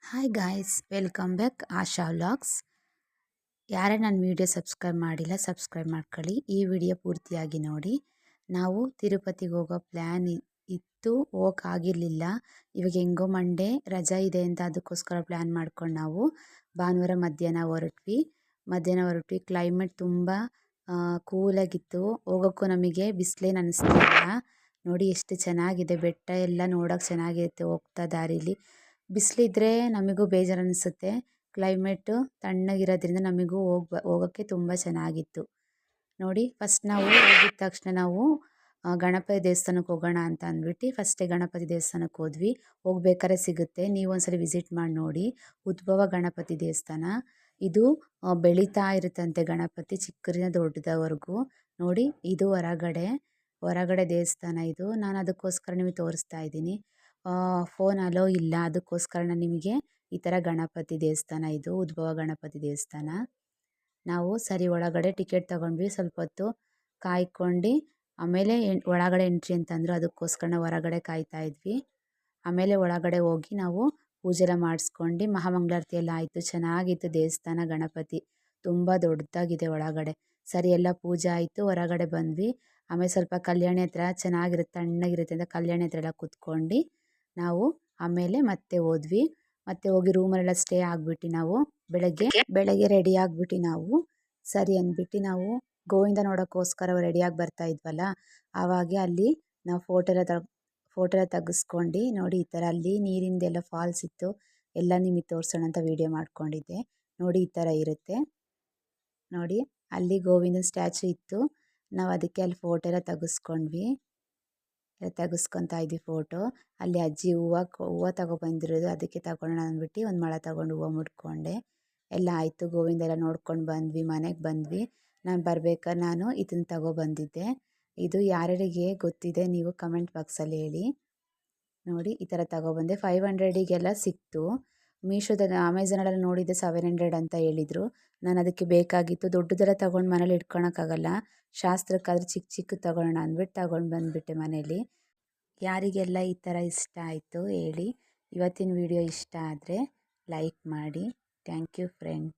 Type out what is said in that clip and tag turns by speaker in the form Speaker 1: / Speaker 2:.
Speaker 1: Hi guys, welcome back ಆಶಾ vlogs. ಯಾರೇ ನನ್ನ video subscribe ಮಾಡಿಲ್ಲ ಸಬ್ಸ್ಕ್ರೈಬ್ ಮಾಡ್ಕೊಳ್ಳಿ. ಈ ವಿಡಿಯೋ ಪೂರ್ತಿಯಾಗಿ ನೋಡಿ. ನಾವು ತಿರುಪತಿಗೆ ಹೋಗೋ ಪ್ಲ್ಯಾನ್ ಇತ್ತು, ಹೋಗೋಕ್ಕಾಗಿರಲಿಲ್ಲ. ಇವಾಗ ಹೆಂಗೋ ಮಂಡೇ ರಜಾ ಇದೆ ಅಂತ ಅದಕ್ಕೋಸ್ಕರ ಪ್ಲ್ಯಾನ್ ಮಾಡ್ಕೊಂಡು ನಾವು ಭಾನುವಾರ ಮಧ್ಯಾಹ್ನ ಹೊರಟ್ವಿ. ಕ್ಲೈಮೇಟ್ ತುಂಬ ಕೂಲಾಗಿತ್ತು. ಹೋಗೋಕ್ಕೂ ನಮಗೆ ಬಿಸಿಲೇನು ಅನ್ನಿಸ್ತಿಲ್ಲ. ನೋಡಿ ಎಷ್ಟು ಚೆನ್ನಾಗಿದೆ, ಬೆಟ್ಟ ಎಲ್ಲ ನೋಡೋಕೆ ಚೆನ್ನಾಗಿರುತ್ತೆ. ಹೋಗ್ತಾ ದಾರಿಲಿ ಬಿಸಿಲಿದ್ರೆ ನಮಗೂ ಬೇಜಾರು ಅನಿಸುತ್ತೆ. ಕ್ಲೈಮೇಟು ತಣ್ಣಗಿರೋದ್ರಿಂದ ನಮಗೂ ಹೋಗೋಕ್ಕೆ ತುಂಬ ಚೆನ್ನಾಗಿತ್ತು. ನೋಡಿ, ಫಸ್ಟ್ ನಾವು ಹೋಗಿದ ತಕ್ಷಣ ನಾವು ಗಣಪತಿ ದೇವಸ್ಥಾನಕ್ಕೆ ಹೋಗೋಣ ಅಂತ ಅಂದ್ಬಿಟ್ಟು ಫಸ್ಟೇ ಗಣಪತಿ ದೇವಸ್ಥಾನಕ್ಕೆ ಹೋದ್ವಿ. ಹೋಗ್ಬೇಕಾದ್ರೆ ಸಿಗುತ್ತೆ, ನೀವು ಒಂದ್ಸಲ ವಿಸಿಟ್ ಮಾಡಿ ನೋಡಿ. ಉದ್ಭವ ಗಣಪತಿ ದೇವಸ್ಥಾನ ಇದು. ಬೆಳೀತಾ ಇರುತ್ತಂತೆ ಗಣಪತಿ, ಚಿಕ್ಕರಿಂದ ದೊಡ್ಡದವರೆಗೂ. ನೋಡಿ, ಇದು ಹೊರಗಡೆ ದೇವಸ್ಥಾನ ಇದು. ನಾನು ಅದಕ್ಕೋಸ್ಕರ ನಿಮಗೆ ತೋರಿಸ್ತಾ ಇದ್ದೀನಿ. ಫೋನ್ ಅಲೋ ಇಲ್ಲ, ಅದಕ್ಕೋಸ್ಕರ ನಾನು ನಿಮಗೆ ಈ ಥರ ಗಣಪತಿ ದೇವಸ್ಥಾನ ಇದು ಉದ್ಭವ ಗಣಪತಿ ದೇವಸ್ಥಾನ. ನಾವು ಸರಿ ಒಳಗಡೆ ಟಿಕೆಟ್ ತಗೊಂಡ್ವಿ, ಸ್ವಲ್ಪ ಹೊತ್ತು ಕಾಯ್ಕೊಂಡು ಆಮೇಲೆ ಒಳಗಡೆ ಎಂಟ್ರಿ ಅಂತಂದರು. ಅದಕ್ಕೋಸ್ಕರ ನಾವು ಹೊರಗಡೆ ಕಾಯ್ತಾ ಇದ್ವಿ. ಆಮೇಲೆ ಒಳಗಡೆ ಹೋಗಿ ನಾವು ಪೂಜೆ ಎಲ್ಲ ಮಾಡಿಸ್ಕೊಂಡು ಮಹಾಮಂಗಳಾರತಿ ಎಲ್ಲ ಆಯಿತು. ಚೆನ್ನಾಗಿತ್ತು ದೇವಸ್ಥಾನ. ಗಣಪತಿ ತುಂಬ ದೊಡ್ಡದಾಗಿದೆ ಒಳಗಡೆ. ಸರಿ, ಎಲ್ಲ ಪೂಜೆ ಆಯಿತು, ಹೊರಗಡೆ ಬಂದ್ವಿ. ಆಮೇಲೆ ಸ್ವಲ್ಪ ಕಲ್ಯಾಣಿ ಹತ್ರ ಚೆನ್ನಾಗಿರುತ್ತೆ, ತಣ್ಣಗಿರುತ್ತೆ ಅಂತ ಕಲ್ಯಾಣಿ ಹತ್ರ ಎಲ್ಲ ಕೂತ್ಕೊಂಡು ನಾವು ಆಮೇಲೆ ಮತ್ತೆ ಹೋದ್ವಿ. ಮತ್ತೆ ಹೋಗಿ ರೂಮಲ್ಲೆಲ್ಲ ಸ್ಟೇ ಆಗಿಬಿಟ್ಟು ನಾವು ಬೆಳಗ್ಗೆ ರೆಡಿ ಆಗಿಬಿಟ್ಟು ನಾವು ಸರಿ ಅಂದ್ಬಿಟ್ಟು ನಾವು ಗೋವಿಂದ ನೋಡೋಕ್ಕೋಸ್ಕರ ರೆಡಿಯಾಗಿ ಬರ್ತಾ ಇದ್ವಲ್ಲ, ಆವಾಗ ಅಲ್ಲಿ ನಾವು ಫೋಟೋ ಎಲ್ಲ ತೆಗೆಸ್ಕೊಂಡು ನೋಡಿ, ಈ ಥರ ಅಲ್ಲಿ ನೀರಿಂದೆಲ್ಲ ಫಾಲ್ಸ್ ಇತ್ತು. ಎಲ್ಲ ನಿಮಗೆ ತೋರಿಸೋಣ ಅಂತ ವಿಡಿಯೋ ಮಾಡ್ಕೊಂಡಿದ್ದೆ. ನೋಡಿ, ಈ ಥರ ಇರುತ್ತೆ. ನೋಡಿ, ಅಲ್ಲಿ ಗೋವಿಂದನ ಸ್ಟ್ಯಾಚು ಇತ್ತು. ನಾವು ಅದಕ್ಕೆ ಅಲ್ಲಿ ಫೋಟೋ ಎಲ್ಲ ತೆಗೆಸ್ಕೊತಾ ಇದ್ವಿ ಫೋಟೋ. ಅಲ್ಲಿ ಅಜ್ಜಿ ಹೂವು ತಗೊಬಂದಿರೋದು, ಅದಕ್ಕೆ ತಗೊಳ್ಳೋಣ ಅಂದ್ಬಿಟ್ಟು ಒಂದು ಮೊಳ ತಗೊಂಡು ಹೂವು ಮುಡ್ಕೊಂಡೆ. ಎಲ್ಲ ಆಯಿತು, ಗೋವಿಂದ ಎಲ್ಲ ನೋಡ್ಕೊಂಡು ಬಂದ್ವಿ, ಮನೆಗೆ ಬಂದ್ವಿ. ನಾನು ಬರ್ಬೇಕಾದ್ರೆ ನಾನು ಇದನ್ನು ತಗೊಬಂದಿದ್ದೆ. ಇದು ಯಾರ್ಯಾರಿಗೆ ಗೊತ್ತಿದೆ ನೀವು ಕಮೆಂಟ್ ಬಾಕ್ಸಲ್ಲಿ ಹೇಳಿ. ನೋಡಿ, ಈ ಥರ ತಗೊಬಂದೆ. 500ಗೆಲ್ಲ ಸಿಕ್ತು. ಮೀಶೋದಲ್ಲಿ ಅಮೆಝಾನಲ್ಲೆಲ್ಲ ನೋಡಿದ್ದೆ 700 ಅಂತ ಹೇಳಿದರು. ನಾನು ಅದಕ್ಕೆ ಬೇಕಾಗಿತ್ತು, ದೊಡ್ಡದೆಲ್ಲ ತೊಗೊಂಡು ಮನೇಲಿ ಇಟ್ಕೊಳಕ್ಕಾಗಲ್ಲ, ಶಾಸ್ತ್ರಕ್ಕಾದ್ರೆ ಚಿಕ್ಕ ಚಿಕ್ಕ ತಗೊಳ್ಳೋಣ ಅಂದ್ಬಿಟ್ಟು ತಗೊಂಡು ಬಂದುಬಿಟ್ಟೆ ಮನೇಲಿ. ಯಾರಿಗೆಲ್ಲ ಈ ಥರ ಇಷ್ಟ ಆಯಿತು ಹೇಳಿ. ಇವತ್ತಿನ ವಿಡಿಯೋ ಇಷ್ಟ ಆದರೆ ಲೈಕ್ ಮಾಡಿ. Thank you friend.